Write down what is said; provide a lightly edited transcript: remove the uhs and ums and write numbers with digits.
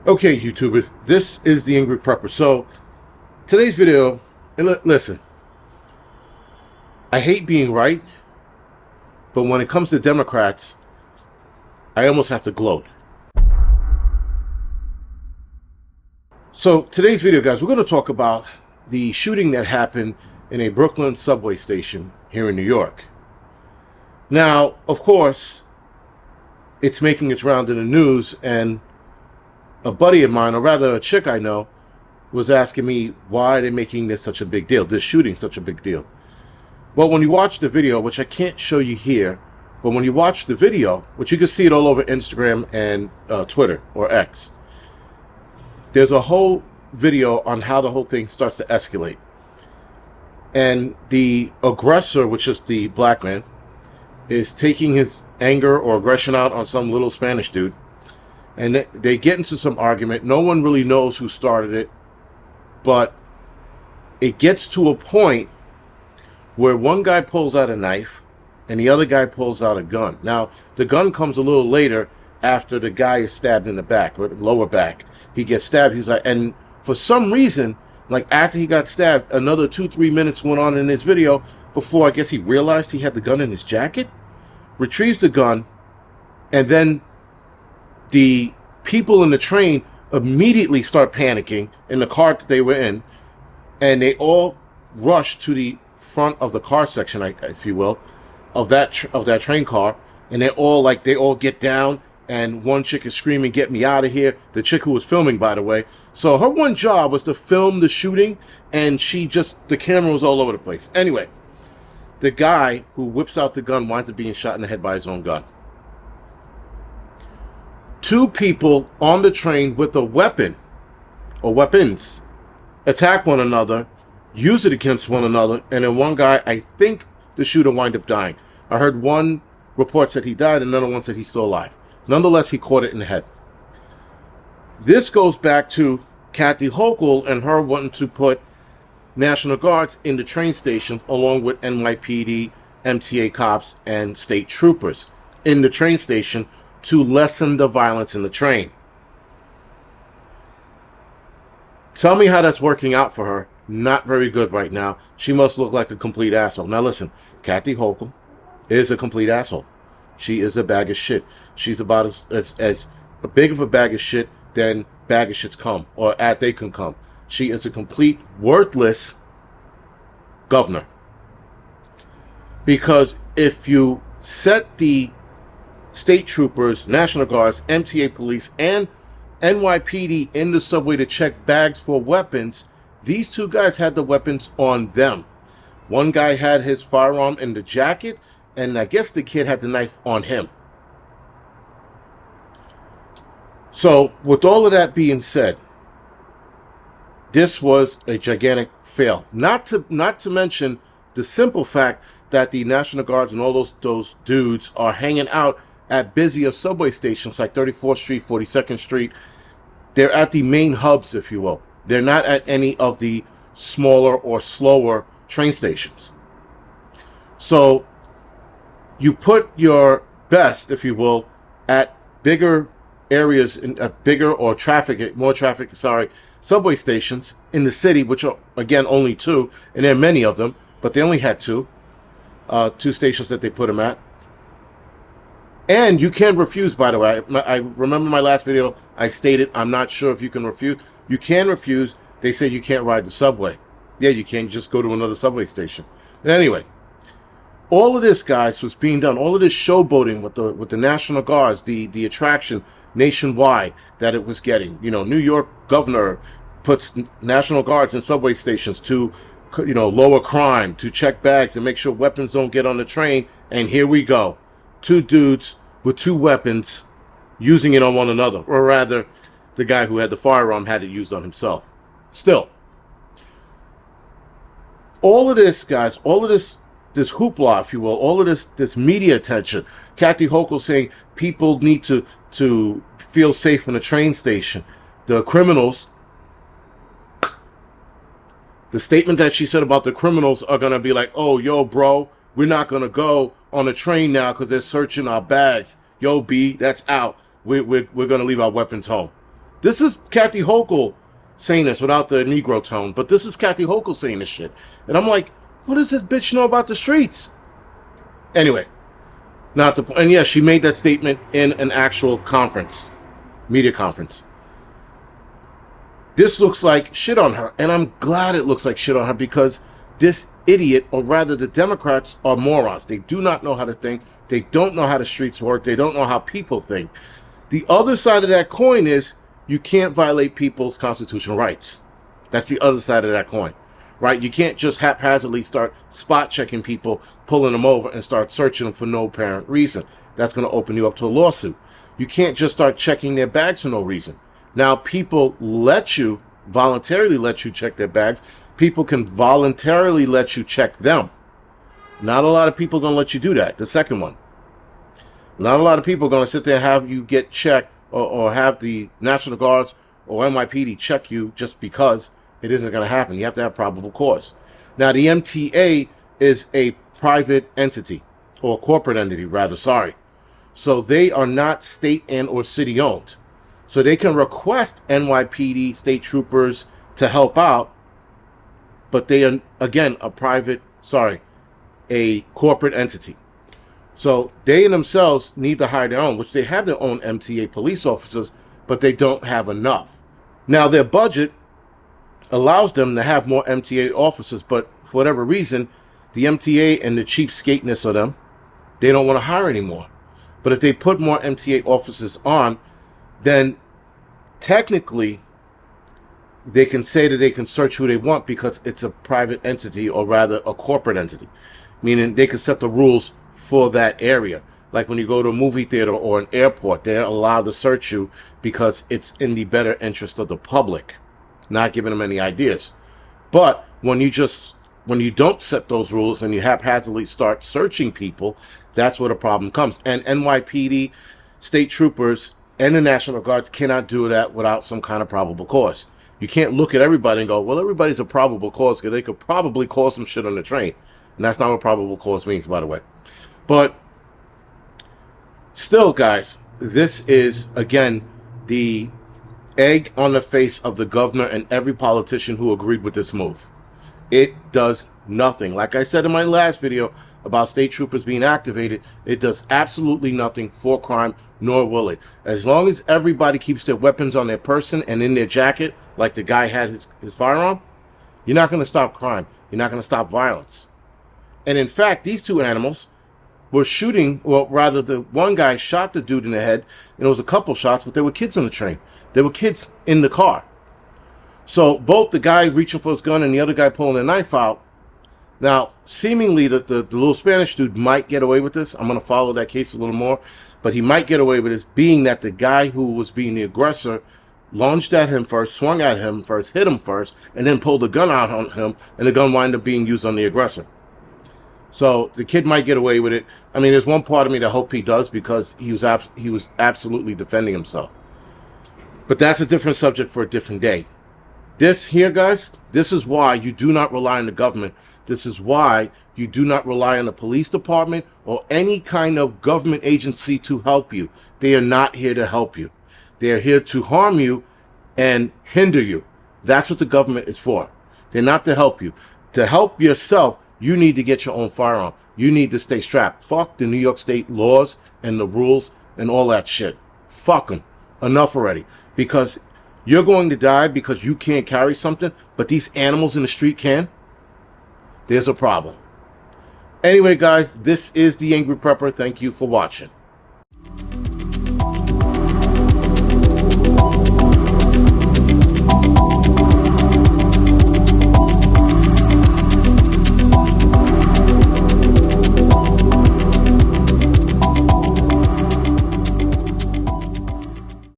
Okay, YouTubers, this is the Angryprepper. So, today's video, and listen, I hate being right, but when it comes to Democrats, I almost have to gloat. So, today's video, guys, we're going to talk about the shooting that happened in a Brooklyn subway station here in New York. Now, of course, it's making its round in the news, and a buddy of mine, or rather a chick I know, was asking me why they're making this such a big deal, this shooting such a big deal. Well, when you watch the video, which I can't show you here, but when you watch the video, which you can see it all over Instagram and Twitter or X, there's a whole video on how the whole thing starts to escalate. And the aggressor, which is the black man, is taking his anger or aggression out on some little Spanish dude. And they get into some argument. No one really knows who started it, but it gets to a point where one guy pulls out a knife and the other guy pulls out a gun. Now, the gun comes a little later after the guy is stabbed in the back, or lower back. He gets stabbed. He's like, and for some reason, like after he got stabbed, another 2-3 minutes went on in this video before I guess he realized he had the gun in his jacket, retrieves the gun, and then the people in the train immediately start panicking in the car that they were in, and they all rush to the front of the car section, if you will, of that train car, and they all get down, and one chick is screaming, "Get me out of here!" The chick who was filming, by the way. So her one job was to film the shooting, and the camera was all over the place. Anyway, the guy who whips out the gun winds up being shot in the head by his own gun. Two people on the train with a weapon or weapons attack one another, use it against one another, and then one guy, I think the shooter, wind up dying. I heard one report said he died, and another one said he's still alive. Nonetheless, he caught it in the head. This goes back to Kathy Hochul and her wanting to put National Guards in the train stations along with NYPD, MTA cops, and state troopers in the train station to lessen the violence in the train. Tell me how that's working out for her. Not very good right now. She must look like a complete asshole. Now listen, Kathy Hochul is a complete asshole. She is a bag of shit. She's about as big of a bag of shit than bag of shits come, or as they can come. She is a complete worthless governor. Because if you set the state troopers, National Guards, MTA police, and NYPD in the subway to check bags for weapons, these two guys had the weapons on them. One guy had his firearm in the jacket, and I guess the kid had the knife on him. So, with all of that being said, this was a gigantic fail. Not to mention the simple fact that the National Guards and all those dudes are hanging out at busier subway stations like 34th Street, 42nd Street. They're at the main hubs, if you will. They're not at any of the smaller or slower train stations. So you put your best, if you will, at bigger areas, in bigger or more traffic, subway stations in the city, which are, again, only two, and there are many of them, but they only had two stations that they put them at. And you can refuse, by the way. I remember my last video, I stated, I'm not sure if you can refuse. You can refuse. They say you can't ride the subway. Yeah, you can just go to another subway station. But anyway, all of this, guys, was being done. All of this showboating with the National Guards, the attraction nationwide that it was getting. You know, New York governor puts National Guards in subway stations to, lower crime, to check bags and make sure weapons don't get on the train. And here we go. Two dudes with two weapons using it on one another. Or rather, the guy who had the firearm had it used on himself. Still, all of this, guys, all of this hoopla, if you will, all of this media attention, Kathy Hochul saying people need to feel safe in a train station. The criminals, the statement that she said about the criminals are going to be like, oh, yo, bro, we're not going to go on a train now because they're searching our bags. Yo, B, that's out. We're going to leave our weapons home. This is Kathy Hochul saying this without the Negro tone, but this is Kathy Hochul saying this shit. And I'm like, what does this bitch know about the streets? Anyway, not the point. And yes, she made that statement in an actual conference, media conference. This looks like shit on her, and I'm glad it looks like shit on her, because this idiot, or rather the Democrats, are morons. They do not know how to think. They don't know how the streets work. They don't know how people think. The other side of that coin is you can't violate people's constitutional rights. That's the other side of that coin, right? You can't just haphazardly start spot checking people, pulling them over, and start searching them for no apparent reason. That's going to open you up to a lawsuit. You can't just start checking their bags for no reason. Now, people voluntarily let you check their bags. People can voluntarily let you check them. Not a lot of people are going to let you do that. The second one. Not a lot of people are going to sit there and have you get checked, or have the National Guards or NYPD check you just because. It isn't going to happen. You have to have probable cause. Now, the MTA is a private entity, or corporate entity, rather, sorry. So they are not state and or city owned. So they can request NYPD, state troopers to help out, but they are, again, a corporate entity. So they themselves need to hire their own, which they have their own MTA police officers, but they don't have enough. Now, their budget allows them to have more MTA officers, but for whatever reason, the MTA and the cheapskateness of them, they don't want to hire anymore. But if they put more MTA officers on, then technically they can say that they can search who they want, because it's a private entity, or rather a corporate entity, meaning they can set the rules for that area. Like when you go to a movie theater or an airport, they're allowed to search you because it's in the better interest of the public, not giving them any ideas. But when you don't set those rules and you haphazardly start searching people, that's where the problem comes. And NYPD, state troopers, and the National Guards cannot do that without some kind of probable cause. You can't look at everybody and go, well, everybody's a probable cause, because they could probably cause some shit on the train. And that's not what probable cause means, by the way. But still, guys, this is, again, the egg on the face of the governor and every politician who agreed with this move. It does nothing. Like I said in my last video about state troopers being activated, it does absolutely nothing for crime, nor will it. As long as everybody keeps their weapons on their person and in their jacket, like the guy had his firearm, you're not going to stop crime. You're not going to stop violence. And in fact, these two animals were shooting, well, rather, the one guy shot the dude in the head, and it was a couple shots, but there were kids on the train. There were kids in the car. So both the guy reaching for his gun and the other guy pulling a knife out. Now, seemingly the little Spanish dude might get away with this. I'm going to follow that case a little more. But he might get away with this, being that the guy who was being the aggressor lunged at him first, swung at him first, hit him first, and then pulled the gun out on him, and the gun wound up being used on the aggressor. So the kid might get away with it. I mean, there's one part of me that hope he does, because he was absolutely defending himself. But that's a different subject for a different day. This here, guys, this is why you do not rely on the government. This is why you do not rely on the police department or any kind of government agency to help you. They are not here to help you. They are here to harm you and hinder you. That's what the government is for. They're not to help you. To help yourself, you need to get your own firearm. You need to stay strapped. Fuck the New York State laws and the rules and all that shit. Fuck them. Enough already. Because you're going to die because you can't carry something, but these animals in the street can. There's a problem. Anyway, guys, this is the Angry Prepper. Thank you for watching.